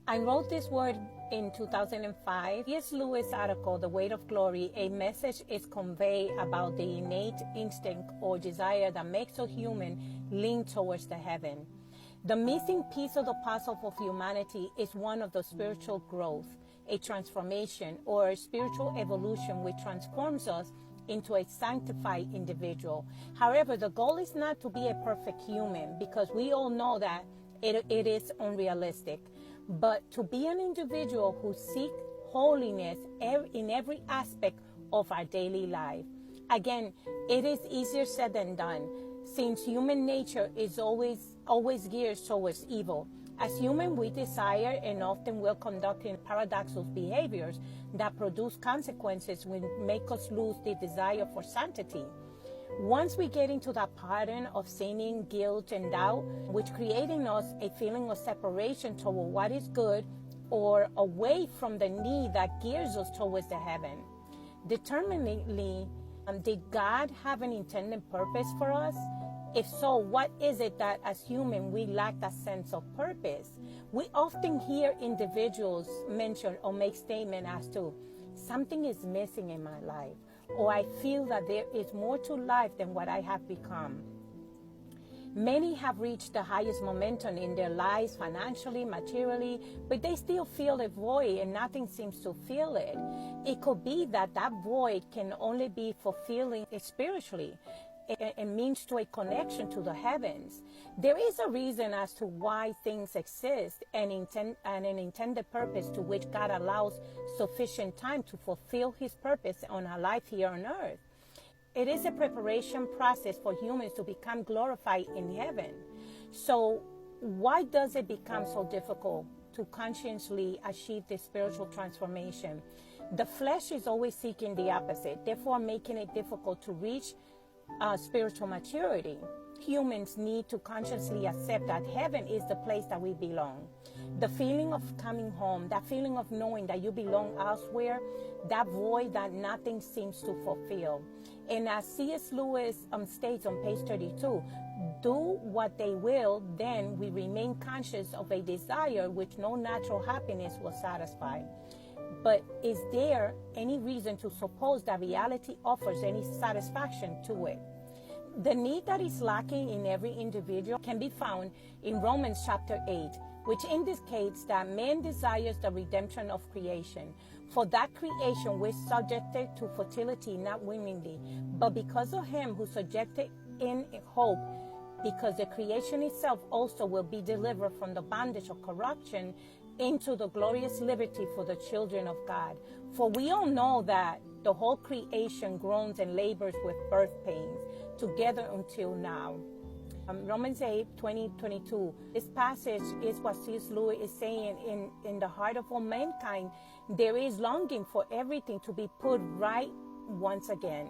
I wrote this word in 2005. C.S. Lewis' article, The Weight of Glory, a message is conveyed about the innate instinct or desire that makes a human lean towards the heaven. The missing piece of the puzzle of humanity is one of the spiritual growth, a transformation or a spiritual evolution which transforms us into a sanctified individual. However, the goal is not to be a perfect human, because we all know that it is unrealistic, but to be an individual who seeks holiness in every aspect of our daily life. Again, it is easier said than done, since human nature is always geared towards evil. As human, we desire and often will conduct in paradoxical behaviors that produce consequences which make us lose the desire for sanctity. Once we get into that pattern of sinning, guilt, and doubt, which creating us a feeling of separation toward what is good or away from the need that gears us towards the heaven. Determinedly, did God have an intended purpose for us? If so, what is it that as human we lack that sense of purpose? We often hear individuals mention or make statements as to, something is missing in my life, or I feel that there is more to life than what I have become. Many have reached the highest momentum in their lives, financially, materially, but they still feel a void and nothing seems to fill it. It could be that that void can only be fulfilling spiritually. It means to a connection to the heavens. There is a reason as to why things exist and an intended purpose to which God allows sufficient time to fulfill his purpose on our life here on earth. It is a preparation process for humans to become glorified in heaven. So why does it become so difficult to consciously achieve this spiritual transformation? The flesh is always seeking the opposite, therefore making it difficult to reach spiritual maturity. Humans need to consciously accept that heaven is the place that we belong. The feeling of coming home, that feeling of knowing that you belong elsewhere, that void that nothing seems to fulfill. And as C.S. Lewis states on page 32, do what they will, then we remain conscious of a desire which no natural happiness will satisfy. But is there any reason to suppose that reality offers any satisfaction to it? The need that is lacking in every individual can be found in Romans chapter 8, which indicates that man desires the redemption of creation. For that creation was subjected to fertility not willingly, but because of him who subjected in hope, because the creation itself also will be delivered from the bondage of corruption into the glorious liberty for the children of God. For we all know that the whole creation groans and labors with birth pains together until now. Romans 8, 20-22. This passage is what C.S. Lewis is saying in the heart of all mankind. There is longing for everything to be put right once again.